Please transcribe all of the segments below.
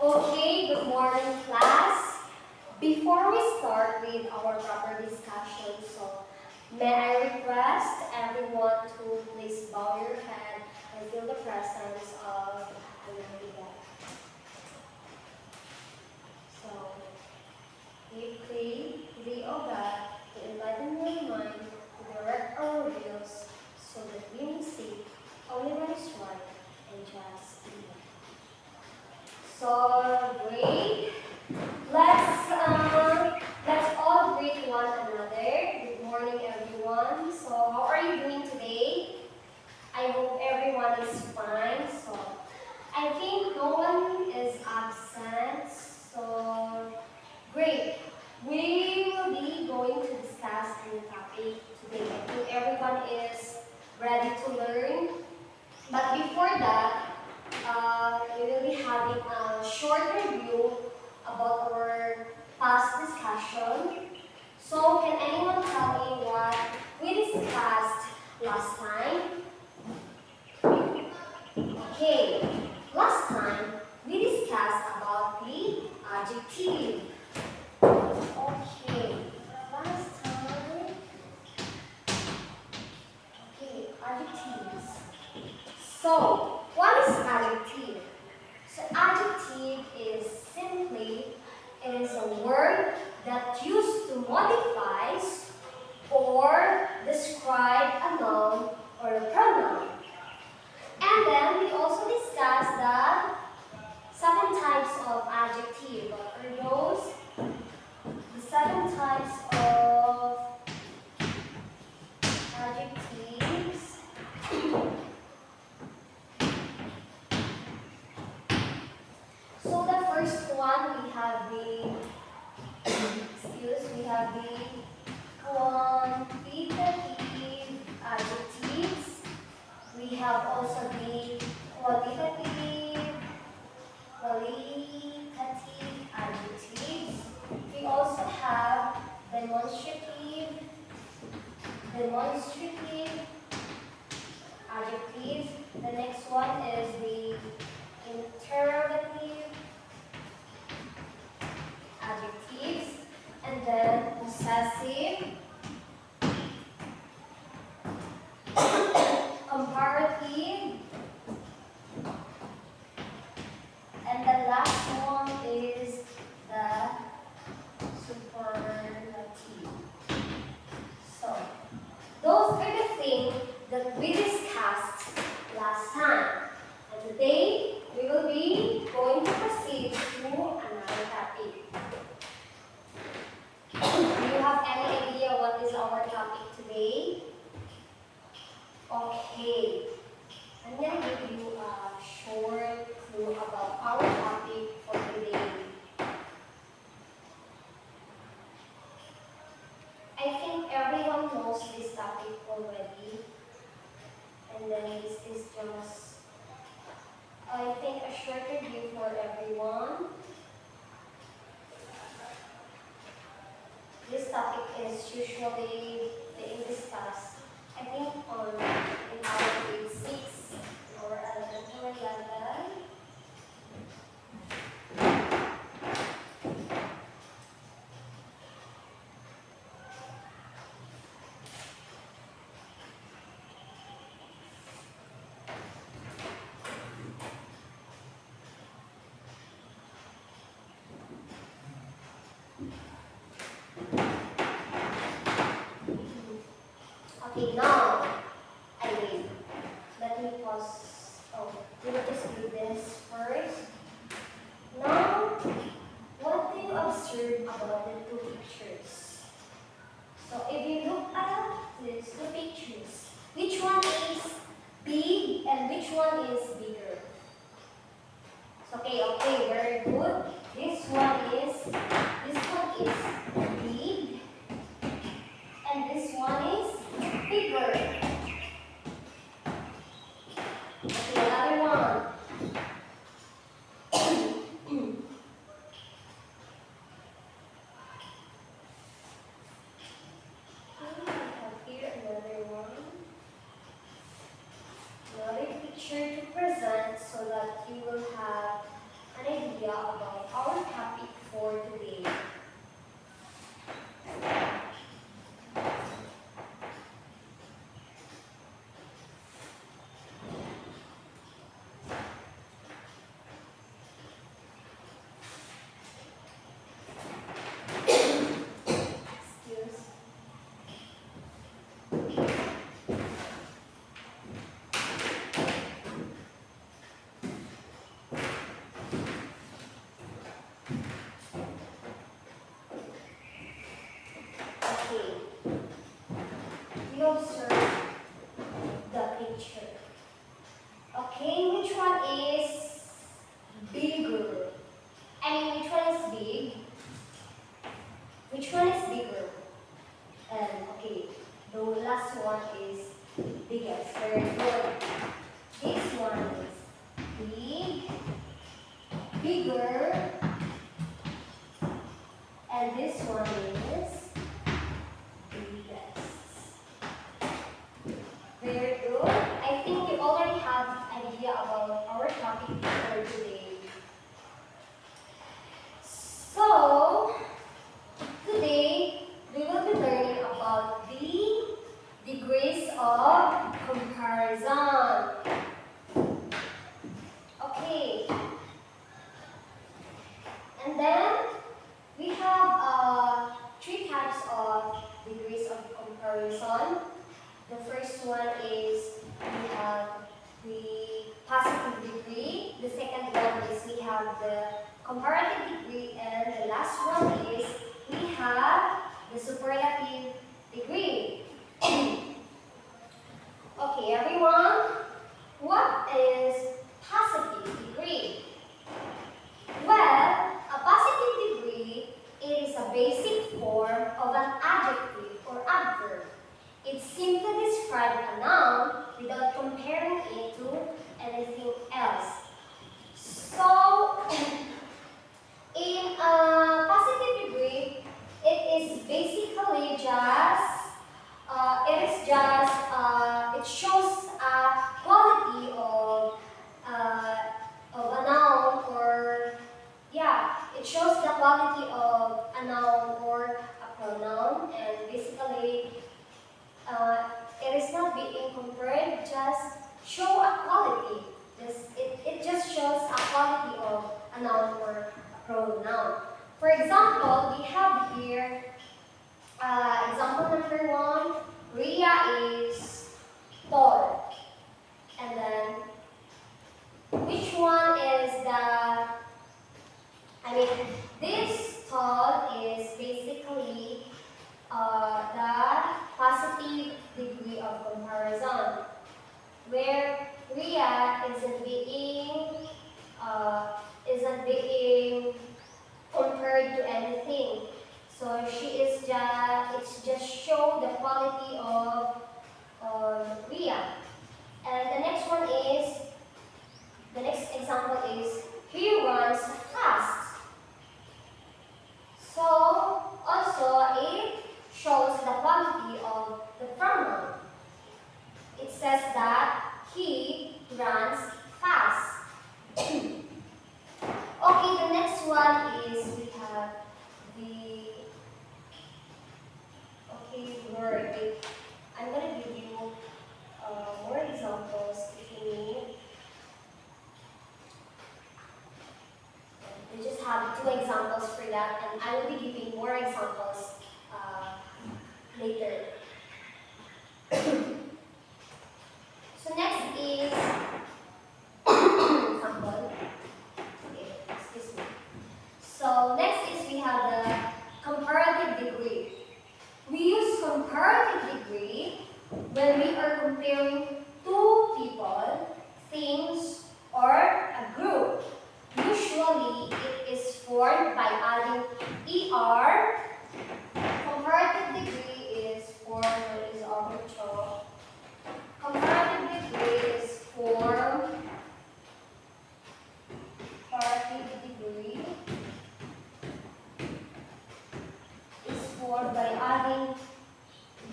Okay, good morning class. Before we start with our proper discussion, may I request everyone to please bow your head and feel the presence of Almighty God. So, we pray thee, O God, to enlighten your mind, to direct our wills, so that we may seek only what is right and just in life. So, great. Let's all greet one another. Good morning, everyone. So, how are you doing today? I hope everyone is fine. So, I think no one is absent. So, great. We will be going to discuss a new topic today. I think everyone is ready to learn. But before that, we will be having a short review about our past discussion. So, can anyone tell me what we discussed last time? Okay, last time we discussed about the adjective. Okay, last time. Okay, adjectives. So, what is adjective? So adjective is simply, it is a word that used to modify or describe a noun or a pronoun. And then we also discussed that 7 types of adjective. What are those? The 7 types of adjectives. So the first one we have the quantitative adjectives. We have also the qualitative adjectives. We also have demonstrative adjectives. The next one is the interrogative adjectives, and then possessive, comparative, and the last one is the superlative. So, those are the things that we discussed last time. And today, we will be going to proceed to another topic. Do you have any idea what is our topic today? Okay, I'm going to give you a short clue about our topic for today. I think everyone knows this topic already, and then this is just, I think, a short review for everyone. This topic is usually being discussed, I think, in our grade 6 or elementary level. Okay, now, I read. Let me pause. Oh, we will just do this first. Now, what do you observe about the two pictures? So, if you look at these two pictures, which one is big and which one is bigger? Okay, very good. This one is big, and this one is bigger. Okay, another one. bigger, and this one is biggest. Very good. I think you already have an idea about our topic for today. So, today we will be learning about the degrees of comparison. Okay. And then we have three types of degrees of comparison. The first one is we have the positive degree. The second one is we have the comparative degree. And the last one is we have the superlative degree. Okay, everyone, what is positive degree? Well, a positive degree is a basic form of an adjective or adverb. It simply describes a noun without comparing it to anything else. So, in a positive degree, it is basically it shows a quality of a noun, or yeah, it shows the quality of a noun or a pronoun, and basically it is not being compared, just show a quality. It just shows a quality of a noun or a pronoun. For example, we have here example number 1, Ria is tall. And then, which one is this tall is basically the positive degree of comparison, where Ria isn't being compared to anything. So it's just show the quality of Ria. And the next example is, he runs fast. So also it shows the quality of the pronoun. It says that he runs fast. Okay, the next one is we have word. I'm going to give you more examples if you need. We just have 2 examples for that, and I will be giving more examples later. So next is example. Okay, excuse me. So next is we have the comparative degree. We use comparative degree when we are comparing 2 people, things, or a group. Usually, it is formed by adding ER. Comparative degree is formed, where is our picture? Comparative degree is formed,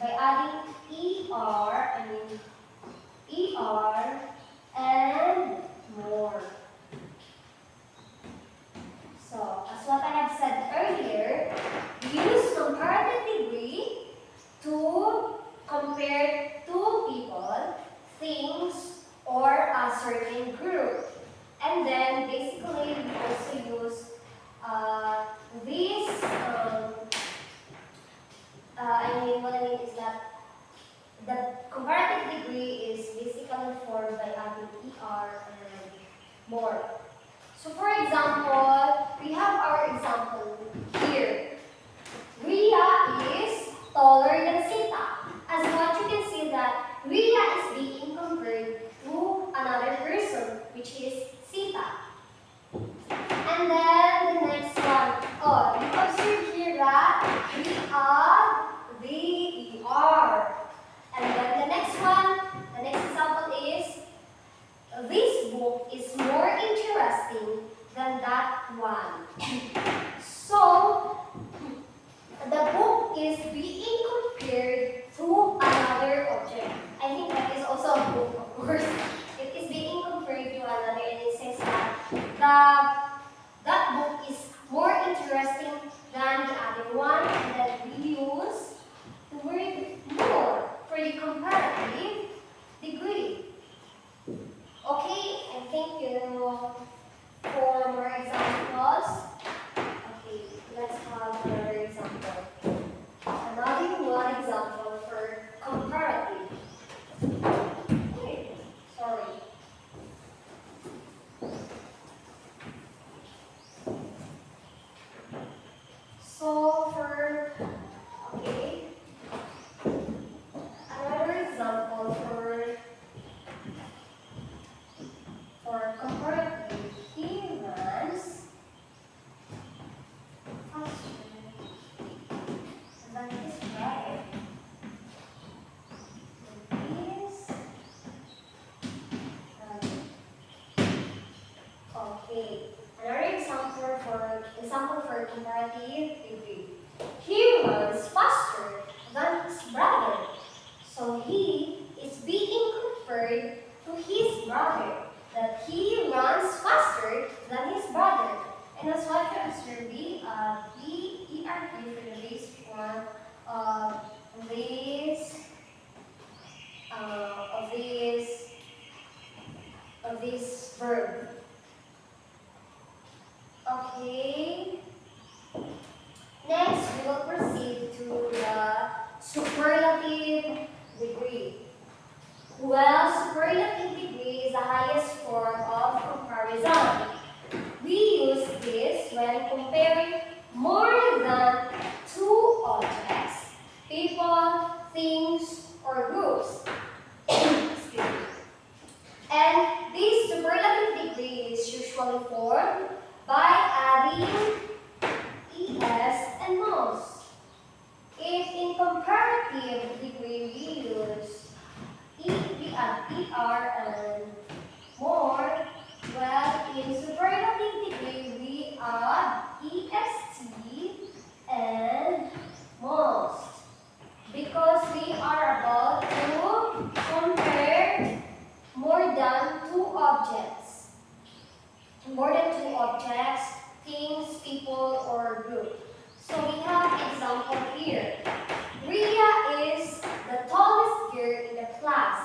by adding ER and more. So, as what I have said earlier, we use comparative degree to compare 2 people, things, or a certain group. And then basically we also use what I mean is that the comparative degree is basically formed by adding ER and more. So for example, we have our example here. Ria is taller than Sita. As what you can see that Ria is being compared to another person, which is Sita. And then the next one. Oh, you observe here that we add the ER. And then the next example is, this book is more interesting than that that book is more interesting than the other one, and that we use the word more for the comparative degree. Okay, and thank you for more examples. Okay, let's have another example. Another one example for comparative. Okay, sorry. So okay, another example for comparative humans faster than his brother. This, okay. Another example for comparative degree. He runs faster than his brother. So he is being compared to his brother, that he runs faster than his brother. And as what you observe, we are here for the base form of this verb. Okay. Next, we will proceed to the superlative degree. Well, superlative degree is the highest form of comparison. We use this when comparing more than two objects, people, things, or groups. Excuse me. And this superlative degree is usually formed by adding es and most. If in comparative degree we use we add er and more, well, in superlative degree we add est and most, because we are about to compare more than two objects, things, people, or group. So we have example here. Ria is the tallest girl in the class.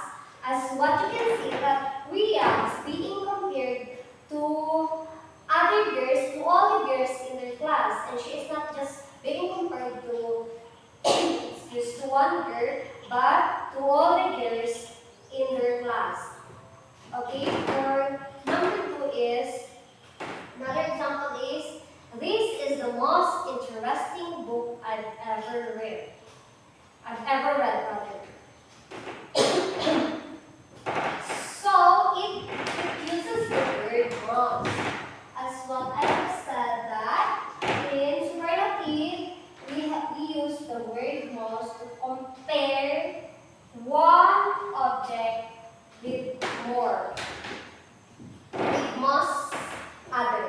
As what you can see, that Ria is being compared to other girls, to all the girls in their class, and she is not just being compared to excuse, to one girl, but to all the girls in their class. Okay, for number 2 is, another example is, this is the most interesting book I've ever read. So it uses the word most. As what I have said, that in superlative we use the word most to compare one object with more, with most other.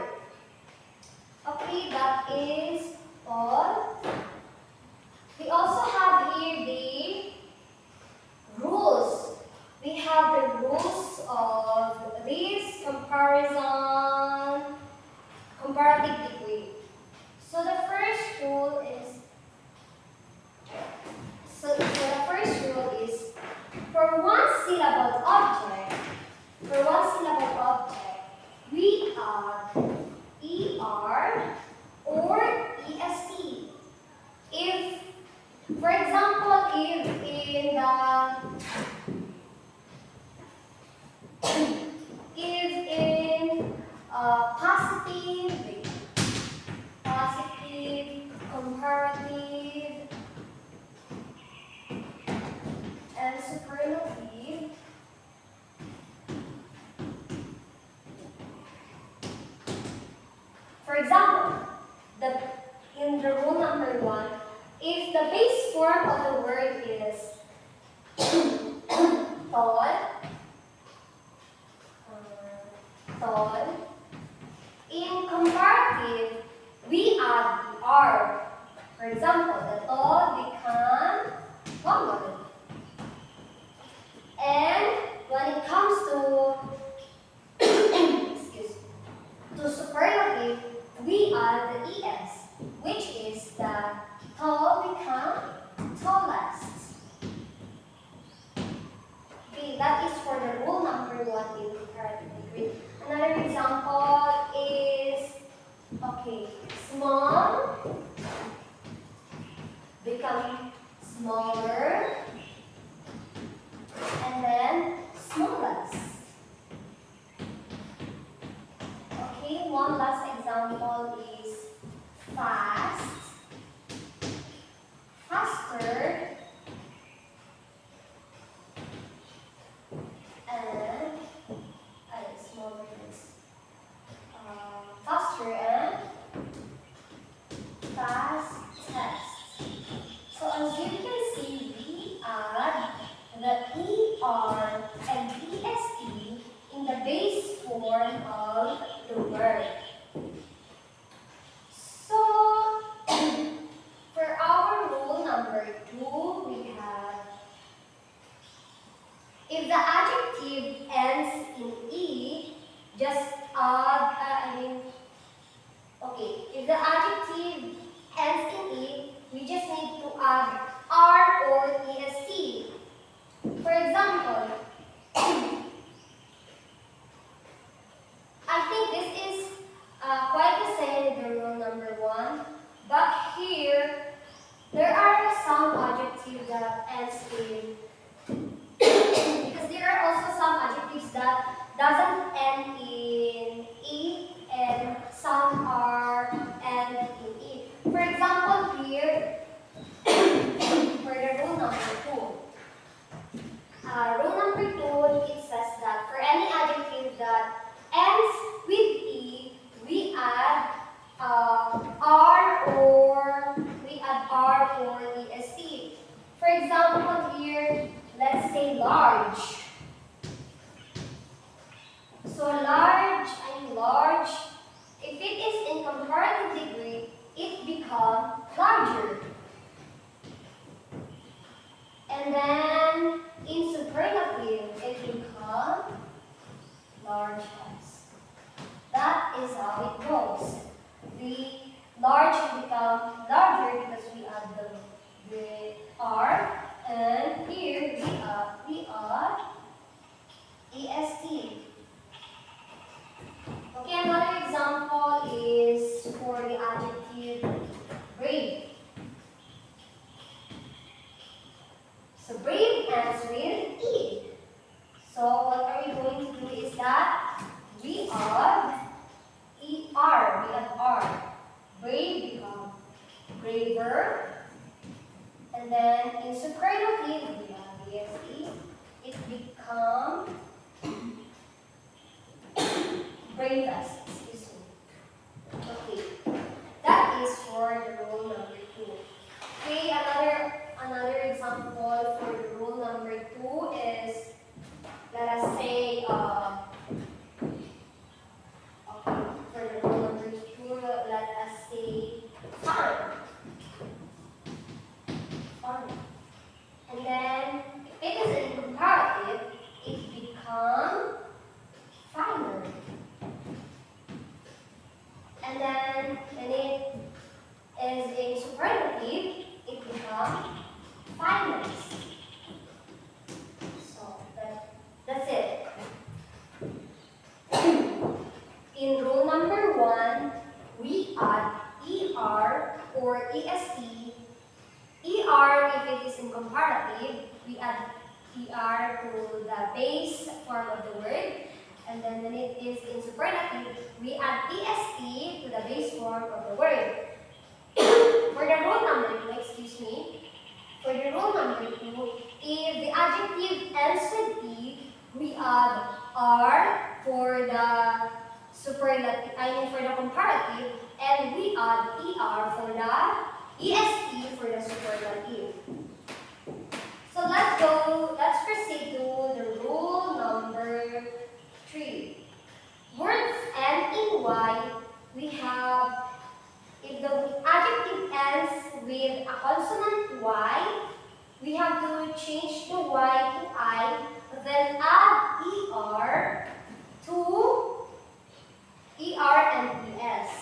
Okay, that is all. We also have here the rules. We have the rules of this comparative degree. So the first rule is, for one syllable object, we add er or est. If, for example, if in positive, comparative, and superlative, for example, in the rule number 1, if the base form of the word is tall, in comparative, we add the R. For example, the tall become common. And when it comes to add the es, which is the tall become tallest. Okay, that is for the rule number 1 in comparative degree. Another example is, okay, small becoming smaller, and then smallest. Okay, one last example is fast, faster, and small difference. Faster and fastest. So as you can see, we add the ER and EST in the base form of the word. So for our rule number 2, we have, if the adjective ends in E, just add, if the adjective ends in E, we just need to add R or EST. For example, I think this is quite the same with the rule number 1, but here, there are some adjectives that ends in because there are also some adjectives that doesn't end in E and some are end in E. For example, here for the rule number 2. Rule number 2, it says that for any adjective that ends with E, we add R or EST. For example, here, let's say large. So large, if it is in comparative degree, it becomes larger. And then in superlative, it becomes large as. That is how it goes. The large becomes larger because we add the R, and here we add EST. Okay, another example is for the adjective brave. So brave ends with E. So what are we going to do is that we add ER, we add R. Brave becomes braver. And then in superlative, we add EST. It becomes bravest. Excuse me. Okay, that is for the rule number 2. Okay, another example for the rule number 2 is, let us say, for the rule number 2, let us say fun. And then, if it is in comparative, it becomes finer. And then, when it is in superlative, it becomes finest. So, that's it. In rule number 1, we add ER or EST. ER, if it is in comparative, we add ER to the base form of the word. And then when it is in superlative, we add EST to the base form of the word. For the rule number 2, excuse me, for the rule number 2, if the adjective ends with E, we add R for the superlative, for the comparative, and we add ER for the EST for the superlative. So let's proceed to the rule number 3. Words end in Y, we have, if the adjective ends with a consonant Y, we have to change the Y to I, then add ER to ER and ES.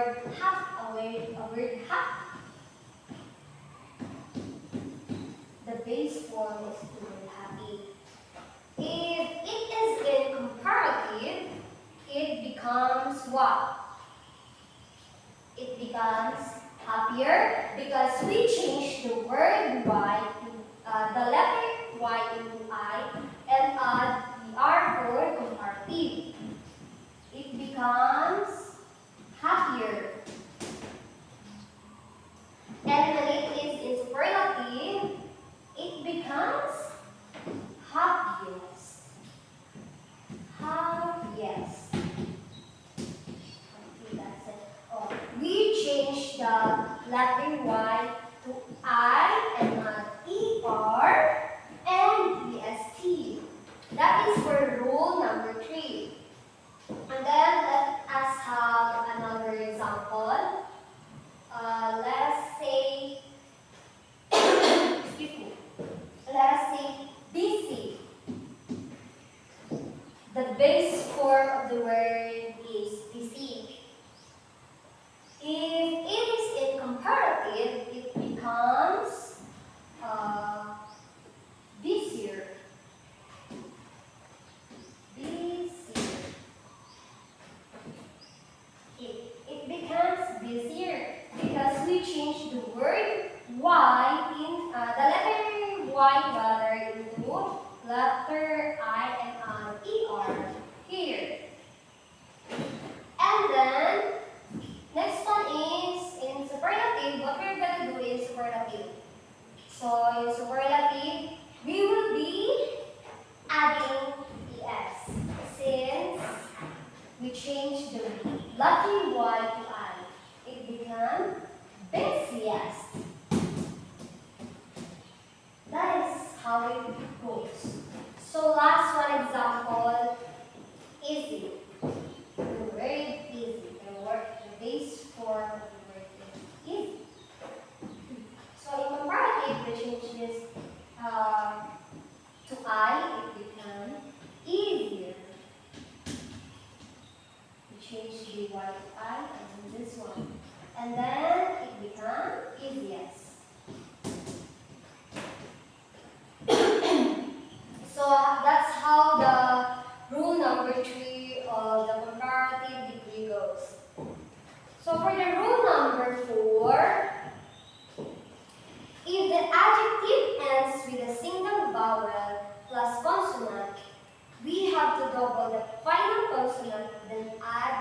word hap. The base form is the word happy. If it is in comparative, it becomes what? It becomes happier because we change the word Y, the letter Y into I, and add the R for comparative. It becomes happier. And when it is in superlative, it becomes happiest. Happiest. Okay, that's it. Oh, we change the letter Y to I and add ER and EST. That is for rule number 3. And then let us have another example. Let us say, excuse me, let us say busy. The base form of the word is busy. If it is in comparative, it becomes busier. Busier. It becomes busier because we change the word Y in the letter Y rather into letter I and ER here. And then next one is in superlative. What we're going to do is superlative. So in superlative, we will be adding ES since we change the letter Y to I. It becomes busiest. That is how it goes. So last one example, easy. The word easy. The base form of the word is easy. So in comparative, we change this to I, it becomes easier. We change the Y to I and this one. And then it becomes easiest. So that's how the rule number 3 of the comparative degree goes. So for the rule number 4, if the adjective ends with a single vowel plus consonant, we have to double the final consonant, then add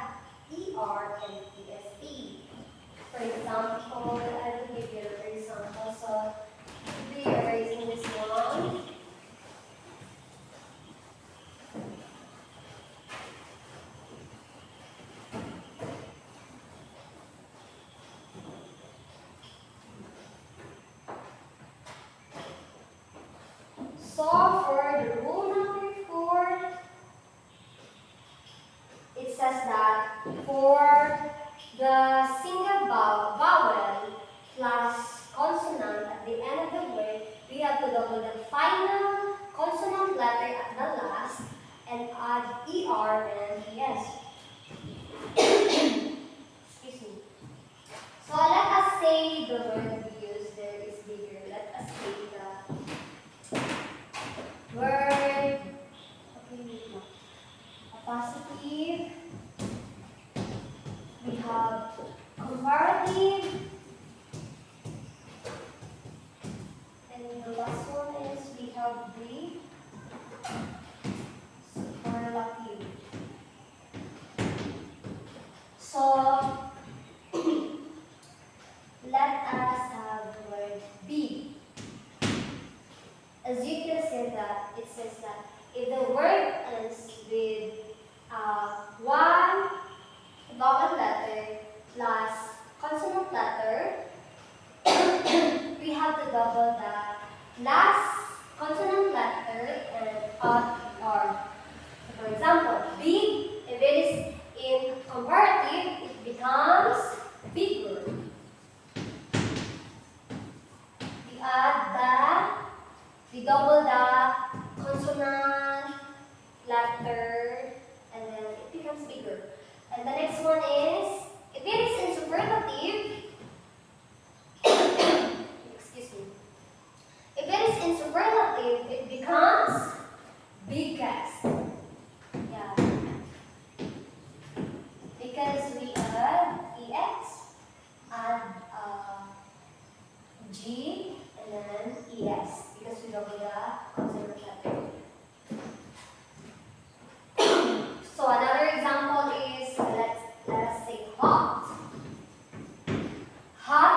ER and EST. For example, I will give you an example. So we are erasing this one. So for the rule number 4, it says that for the single vowel plus consonant at the end of the word, we have to double the final consonant letter at the last and add ER and ES. Excuse me. So let us say the word we use there is bigger. Let us say the word, apostrophe. We have comparative. And the last one is we have the superlative. So let us have the word big. As you can see that it says that if the word ends with one vowel letter plus consonant letter, we have to double the last consonant letter and add ER. For example, big, if it is in comparative, it becomes bigger. We double the consonant letter and then it becomes bigger. And the next one is, if it is in superlative, excuse me. If it is in superlative, it becomes biggest. Yeah. Because we add EX, add G, and then ES. Because we don't need a consonant letter. So another example is, let us say hot. Hot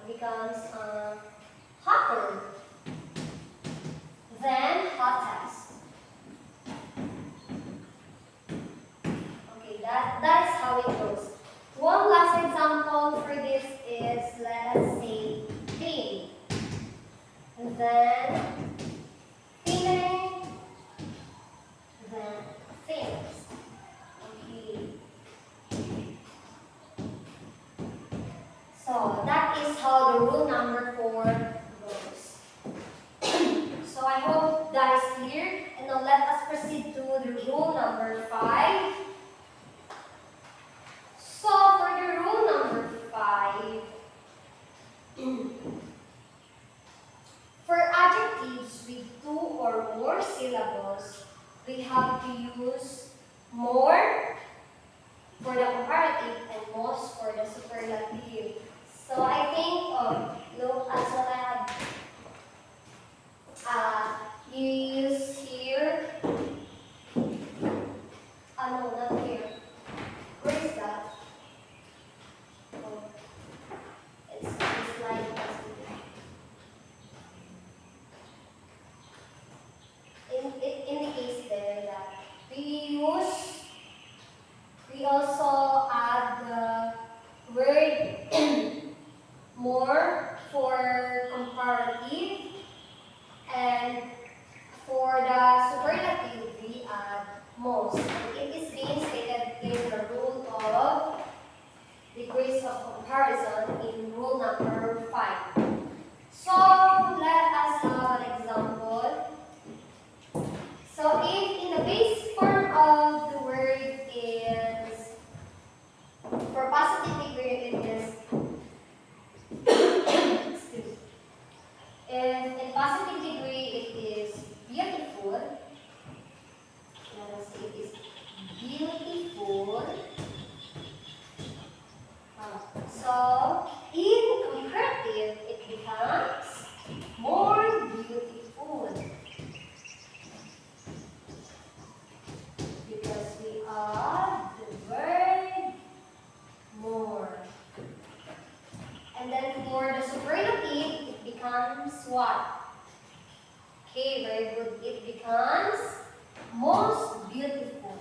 becomes hotter. Then hottest. Okay, that is how it goes. One last example for this is, let us say thin. And then thinner. Then thinnest. Okay. So that is how the rule number 4 goes. So I hope that is clear. And now let us proceed to the rule number 5. So for the rule number 5, for adjectives with 2 or more syllables, we have to use more for the comparative and most for the superlative. So I think, look as what I have. You use here. No, not here. Where is that? Oh, it's like it indicates there that we also add the word more for comparative, and for the superlative we add most. And it is being stated in the rule of degrees of comparison in rule number 5. So let us have an example. So if in the base form of the word is, for positive degree it is, excuse me. If in positive degree it is beautiful, let us say it is beautiful. So in comparative it becomes more beautiful. Because we add the word more. And then for the superlative, it becomes what? Okay, very good. It becomes most beautiful.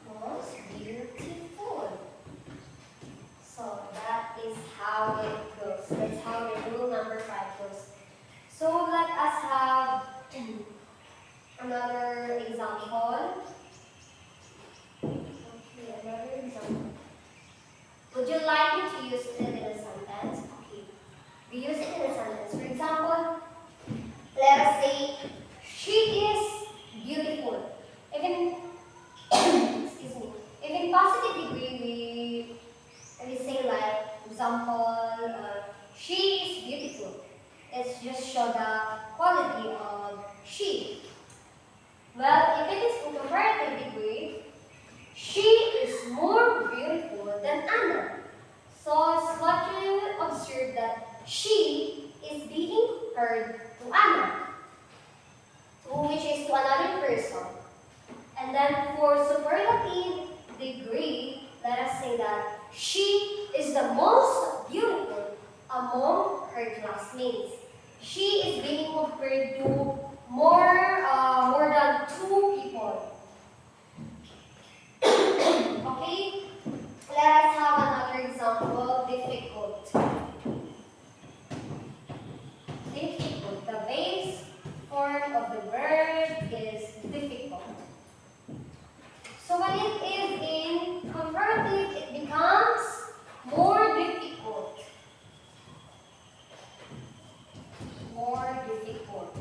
Most beautiful. So that is how it goes. That's how the rule number 5 goes. So let us have another example. Okay, another example. Would you like me to use it in a sentence? Okay. We use it in a sentence. For example, let us say, she is beautiful. If in excuse me. If in positive degree we say like example, she is beautiful. Let's just show the quality of she. Well, if it is in comparative degree, she is more beautiful than Anna. So as what you observe that she is being compared to Anna, which is to another person. And then for superlative degree, let us say that she is the most beautiful among her classmates. She is being compared to more than 2 people. Okay, let us have another example. Difficult. Difficult. The base form of the word is difficult. So when it is in comparative, it becomes more difficult. More difficult.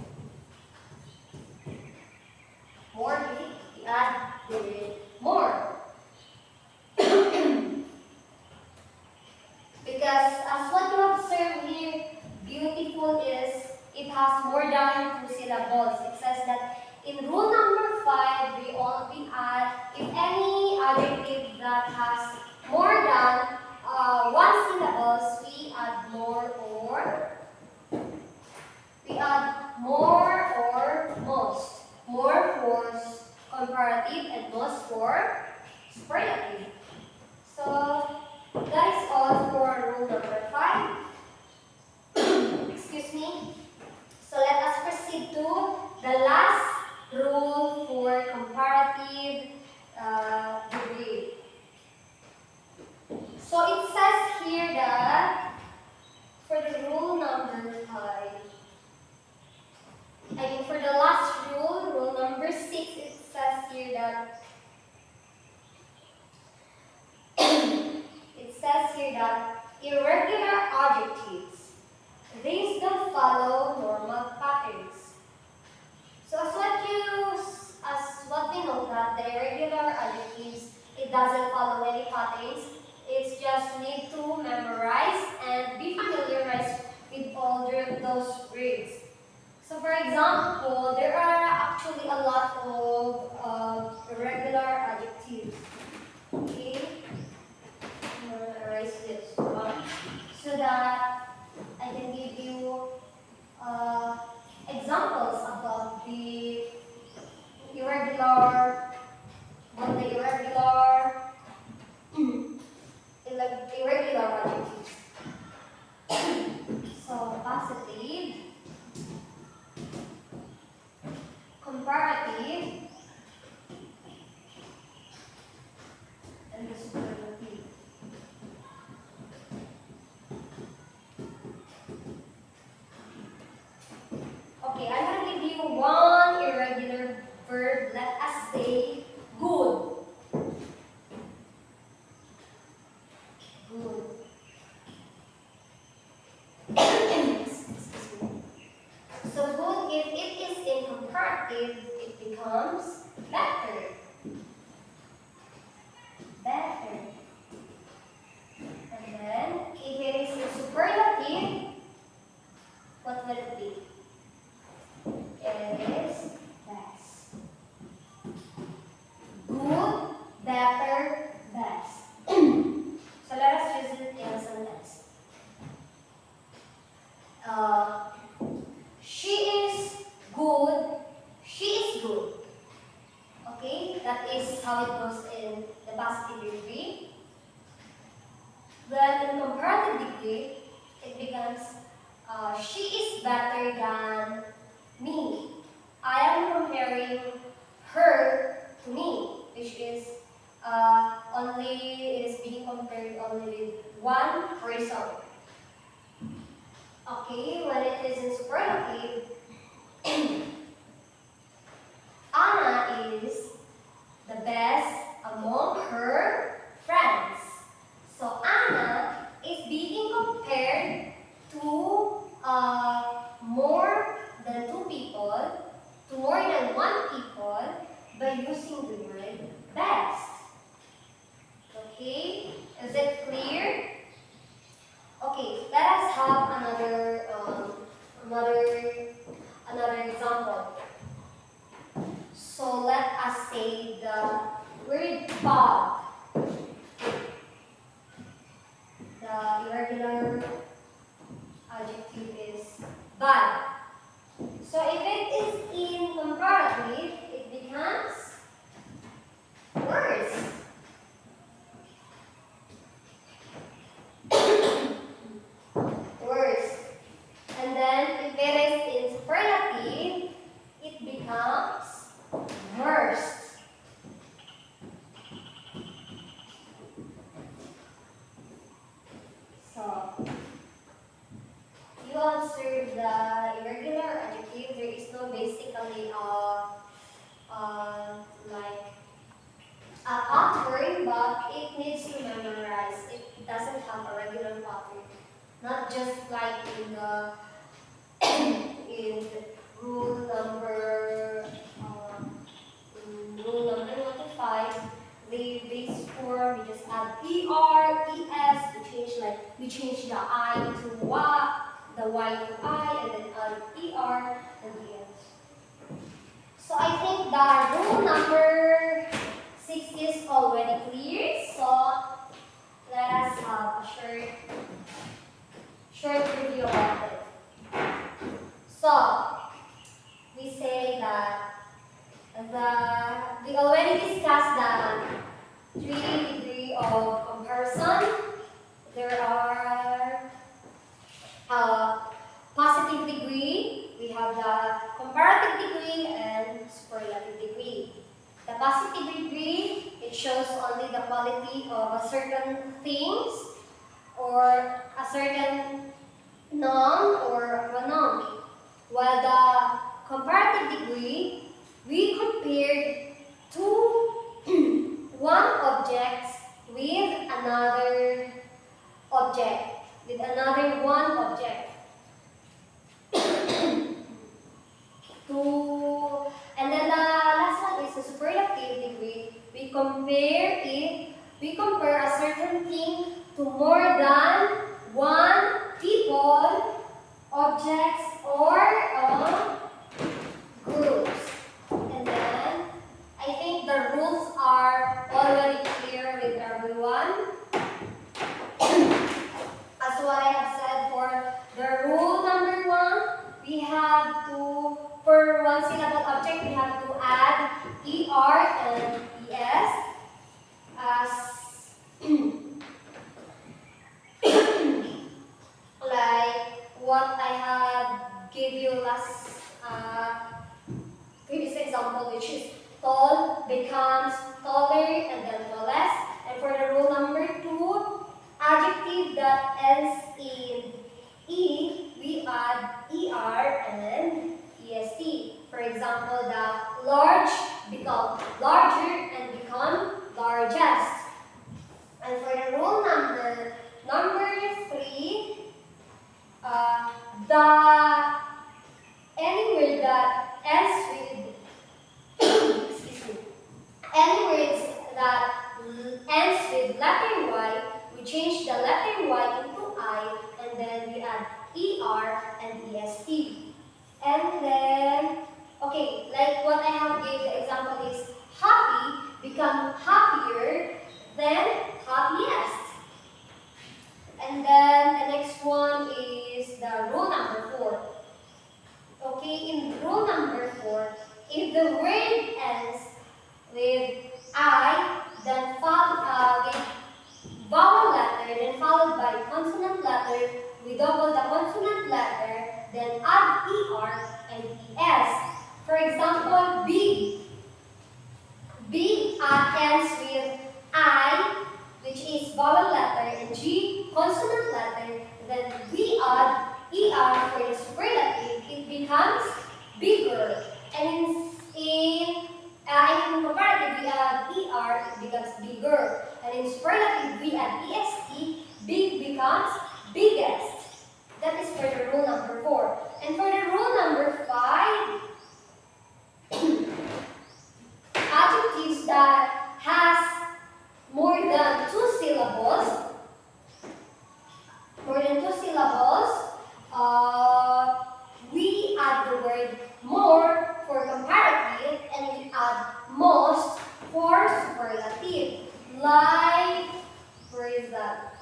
has more than 2 syllables. It says that in rule number 5, we add, if any adjective that has more than 1 syllables, we add more or most. More for comparative and most for superlative. So that is all for rule number 5. Excuse me. So let us proceed to the last rule for comparative degree. So it says here that for the rule number 5, for the last rule, rule number 6, it says here that irregular adjectives, these don't follow normal patterns. So as what we know that the irregular adjectives, it doesn't follow any patterns. It's just need to memorize and be familiarized with all those words. So for example, there are actually a lot of irregular adjectives. Okay, I'm gonna erase this one so that I can give you examples about the irregular, irregular adjectives. So positive, comparative, and the superlative. Okay, I'm going to give you one irregular verb. Let us say good. Good. So good, if it is in comparative, it becomes better. Better. And then, if it is in superlative, what will it be? It is best. Good, better, best. So let us use it in a sentence. She is good. She is good. Okay, that is how it goes in the positive degree. Then in comparative degree, it becomes she is better than me. I am comparing her to me, which is it is being compared only with one person. Okay, when it is in superlative, Anna is the best among her friends. So Anna is being compared to more than 2 people, to more than 1 people by using the word best. Okay, is it clear? Okay, let us have another example. So let us say the word bad. The irregular adjective is bad. So if it is in comparative, it becomes worse. Worse. And then if it is in superlative, it becomes worst. So you observe the irregular adjective. There is no basically like a pattern, but it needs to memorize. It doesn't have a regular pattern. Not just like in the in rule number 1 to 5, the base form we just add er, es, we change the I to wa, the y to I, and then add ER, and ES. So I think the rule number 6 is already clear. So let us have a short review about it. So we say that we already discussed the 3 degree of comparison. There are positive degree, we have the comparative degree, and superlative degree. The positive degree, it shows only the quality of a certain things or a certain noun or pronoun. While the comparative degree, we compared one object with another object, with another one object. And then the last one is the superlative degree. We compare a certain thing to more than one people, objects, or groups. And then I think the rules are already clear with everyone. As what I have said for the rule number 1, we have to, for one syllable object, we have to add ER and ES as like what I had give you last previous example, which is tall becomes taller and then tallest. And for the rule number 2, adjective that ends in E, we add ER and EST. For example, the large become larger and become largest. And for the rule number 3, any word that ends with excuse me, any words that ends with letter Y, we change the letter Y into I, and then we add ER and EST. And then, okay, like what I have gave the example is happy become happier than happiest. And then the next one is the rule number 4. Okay, in rule number 4, if the word ends with I, then with vowel letter, then followed by consonant letter, we double the consonant letter, then add ER and ES. For example, big. Big ends with I, which is vowel letter, and G, consonant letter, then we add ER for the superlative, it becomes bigger. And in comparative, we add ER, it becomes bigger. And in superlative, we add EST, big becomes biggest. That is for the rule number 4. And for the rule number 5, adjectives that has more than 2 syllables, we add the word more for comparative, and we add most for superlative. Like, where is that?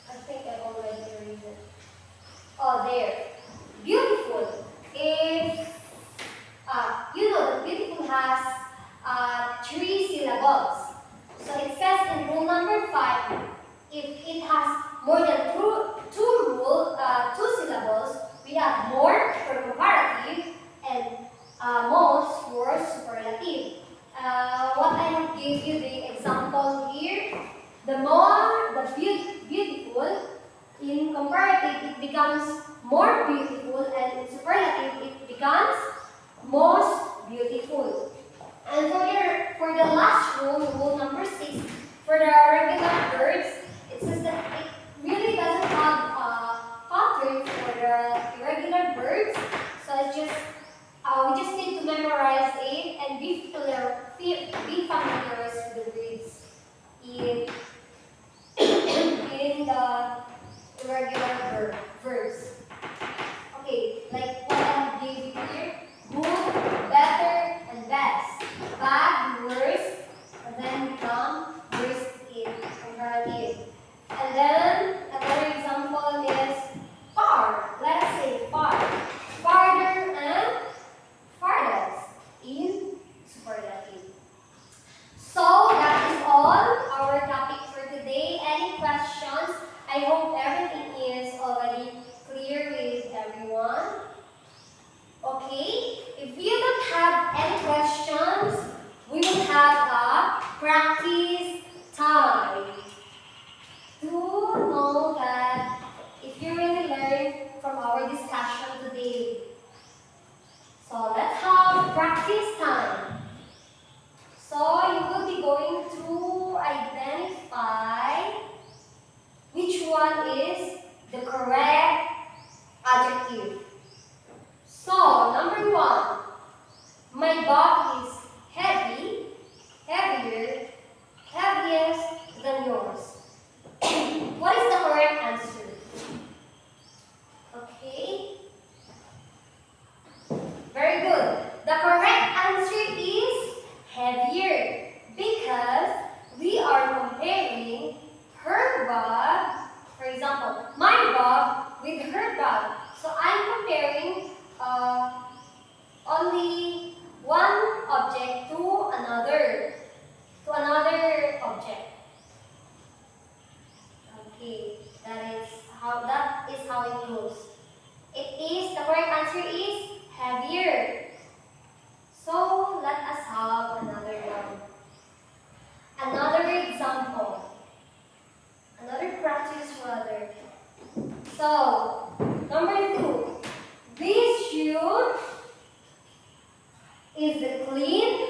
I think I already read it. Oh, there. Beautiful. If you know that beautiful has 3 syllables. So it says in rule number 5, if it has more than two syllables, we add more for comparative and most for superlative. What I have give you the example here, the beautiful, in comparative it becomes more beautiful, and in superlative it becomes most beautiful. And for the last rule number 6, for the regular words, it says that it really doesn't have a pattern for the irregular words. So it's just we just need to memorize it and be familiar with the words in in the irregular verbs. practice time. Do know that if you really learn from our discussion today, so let's have practice time. So you will be going to identify which one is the correct adjective. So number one, my bag is heavy, heavier, heaviest than yours. What is the correct answer? Okay. Very good. The correct answer is heavier because we are comparing her bag, for example, my bag with her bag. So I'm comparing only one object to another object. Okay, that is how it goes. The correct answer is heavier. So let us have another one. Another example. Another practice rather. So number two. This shoe is the cleanest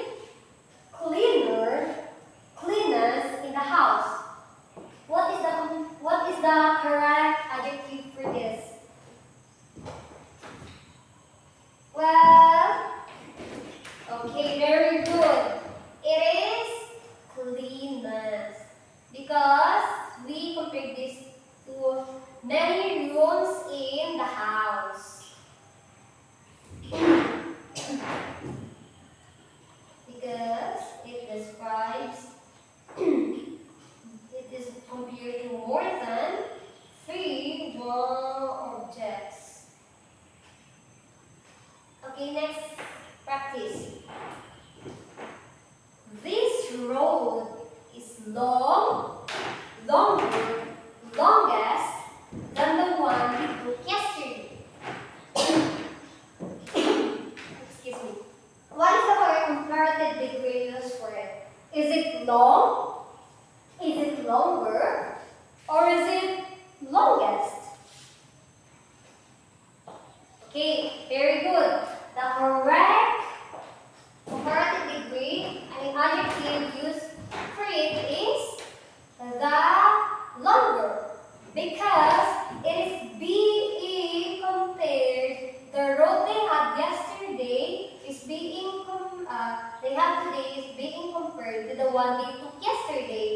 in the house. What is the correct adjective for this? Well, okay, very good. It is cleanest because we compared this to many rooms in the house. Because it describes it is compared to more than three dwell objects. Okay, next practice. This road is longest than the one we took yesterday. Excuse me. What is the correct comparative degree used for it? Is it long? Is it longer? Or is it longest? Okay, very good. The correct comparative degree, adjective used for it is the longer because it is being compared. The road they had yesterday is they have today is being compared to the one they took yesterday.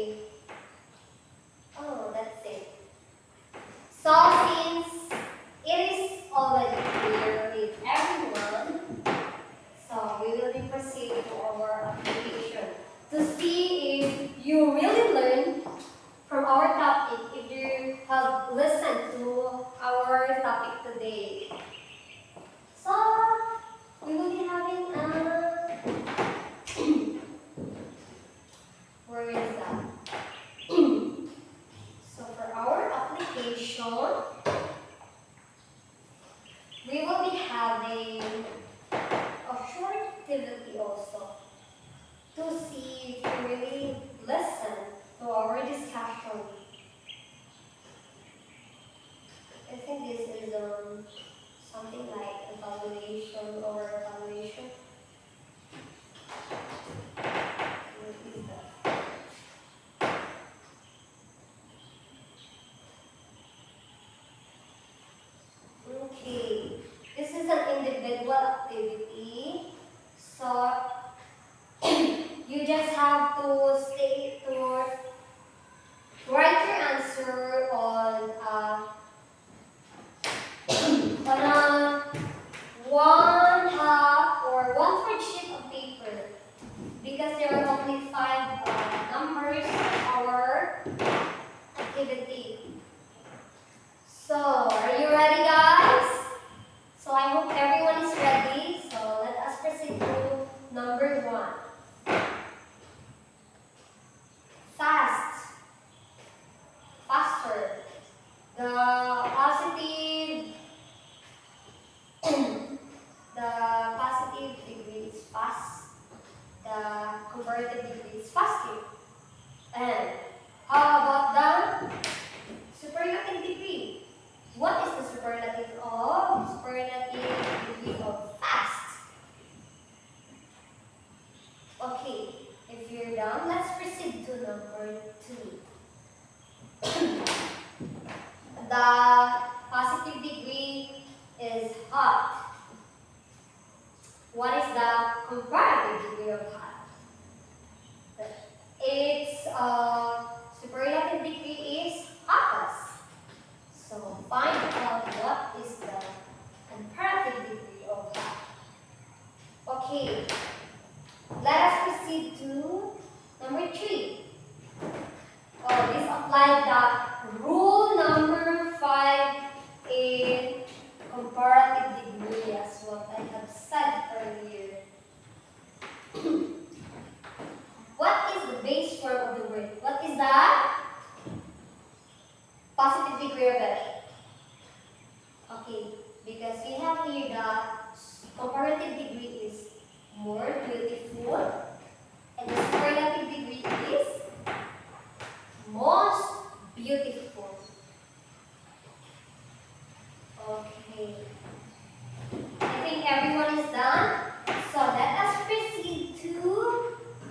Oh, that's it. So since it is already clear with everyone, so we will be proceeding to our application to see if you really learn from our topic, if you have listened to our topic today. So we will be having where is that? So for our application, we will be having a short activity also to see if you really listen to our discussion. I think this is something like evaluation. What is that? Okay, this is an individual activity. So you just have to write your answer on a 1/2 or 1/4 sheet of paper because there are only 5 numbers in our activity. So, are you ready, guys? So, I hope everyone is ready. So, let us proceed to number 1. Fast. Faster. The the positive degree is hot. What is the comparative degree of hot? Its superlative degree is hottest. So find out what is the comparative degree of hot. Okay, let us proceed to number 3. Oh, this applied the rule number 5 in comparative degree, as what I have said earlier. What is the base form of the word? What is the positive degree of it? Okay, because we have here the comparative degree is more beautiful, and the superlative degree is most beautiful. Okay, I think everyone is done. So let us proceed to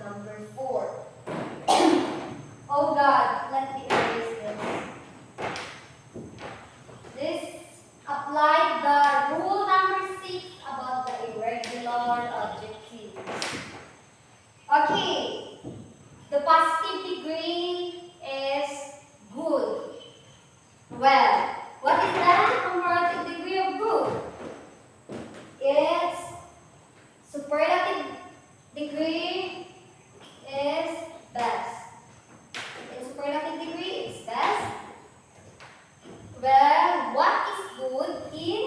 number 4. Oh God, let me erase this. This applied the rule number 6 about the irregular adjectives. Okay, the positive degree is good. Well, what is the comparative degree of good? Its superlative degree is best. Its superlative degree is best. Well, what is good in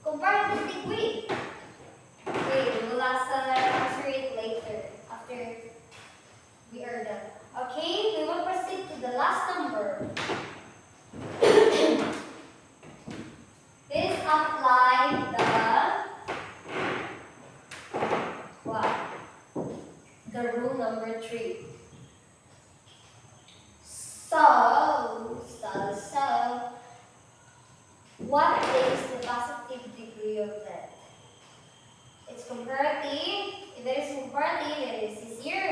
comparative degree? Okay, we will answer it later after we are done. Okay, we will proceed to the last number. This applied the rule number 3. So, what is the positive degree of that? It's comparative. If it is comparative, it is easier.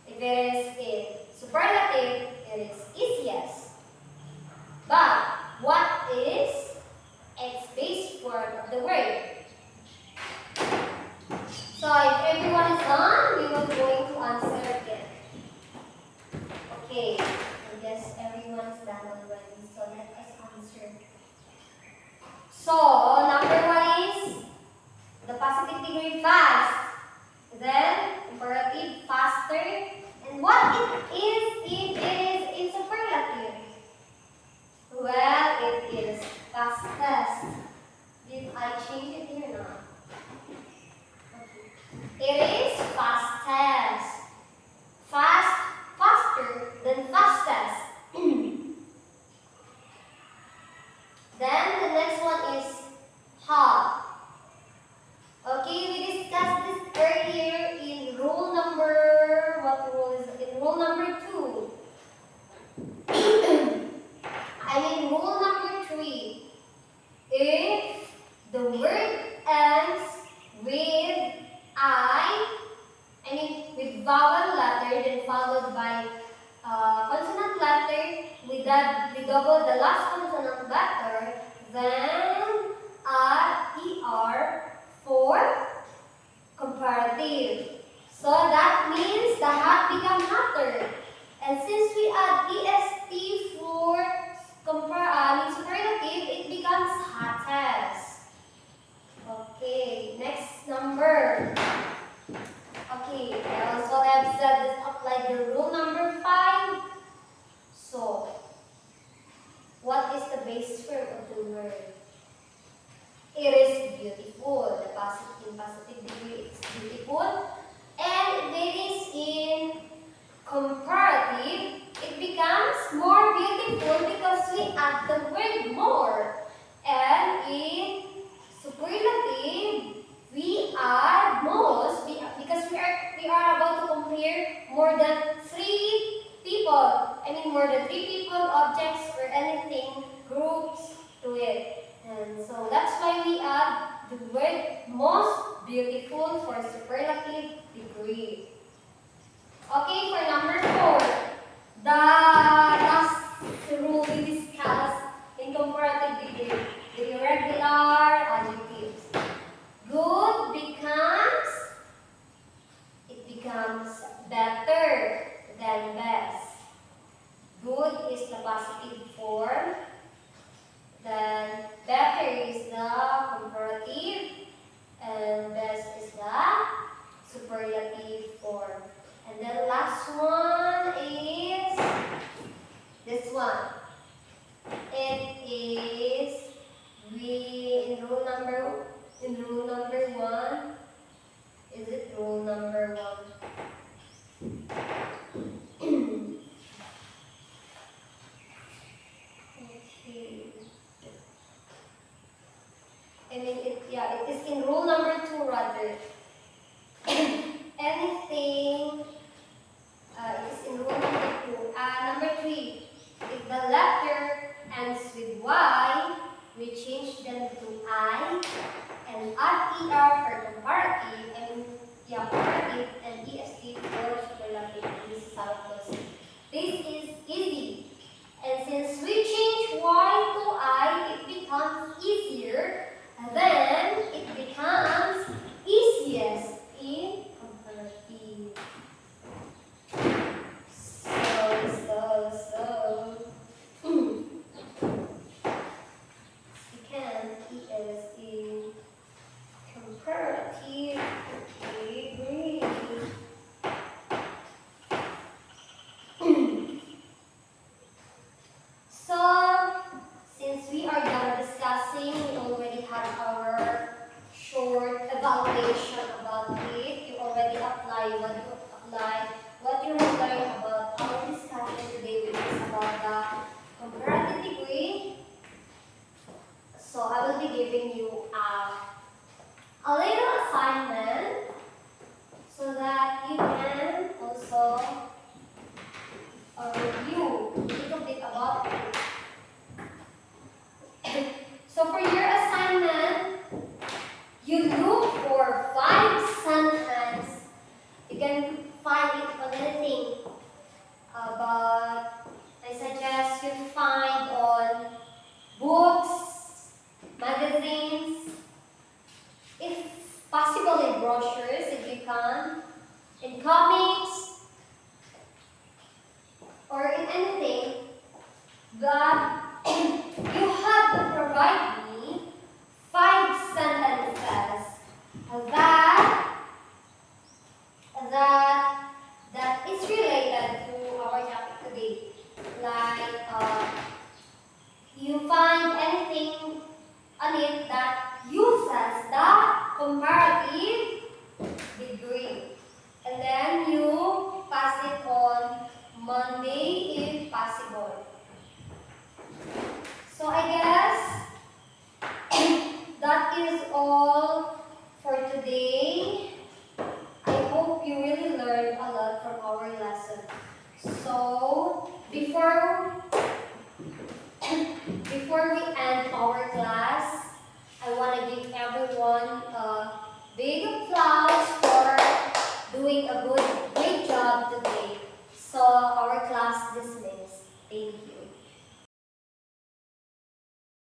If it is in superlative, it is easiest. But what is its base form of the word? So if everyone is done, we will going to answer again. Okay, I guess everyone is done already, so let us answer. So number 1 is the positive degree fast, then comparative faster, and what it is if it is in superlative? Well, it is fastest. Did I change it here now? It is fastest. Fast, faster than fastest. Then the next one is hot. Okay, we discussed this earlier in rule number, what rule is it? In rule number 2. I mean rule number 3. If the word ends with with vowel letter, then followed by consonant letter, we double the last consonant letter, then add ER for comparative. So that means the hot become hotter. And since we add EST for superlative, it becomes hottest. Okay, next number. Okay, I also have said this applied the rule number 5. So, what is the base form of the word? It is beautiful. The positive degree is beautiful. And if it is in comparative, it becomes more beautiful because we add the word more. And in superlative, we add most because we are about to compare more than 3 people. I mean more than 3 people, objects, or anything, groups to it. And so that's why we add the word most beautiful for superlative degree. Okay, for number 4, the last rule we discussed In rule number 1, is it rule number 1? Okay. I mean, it is in rule number 2 rather. Anything, it is in rule number 2. Number 3, if the letter ends with Y, we change them to I and add ER for comparative and comparative and EST for superlative. This is how it goes. This is easy. And since we change Y to I, it becomes easier. And then it becomes easiest in comparative. Second is in comparative degree. So, since we are done discussing, we already had our short evaluation about it. You already applied what you have learned about our discussion today, which is about the comparative degree. So I will be giving you a little assignment so that you can also review a little bit about it. So for your assignment, you look for 5 sentences. You can find it on anything, but I suggest you find on books, magazines, if possible in brochures if you can, in comics, or in anything that you have to provide me 5 sentences that is related to our topic today. Like you find anything on it that uses the comparative degree, and then you pass it on Monday if possible. So I guess that is all for today. I hope you really learned a lot from our lesson. So before we end our class, I want to give everyone a big applause for doing a great job today. So our class dismissed. Thank you.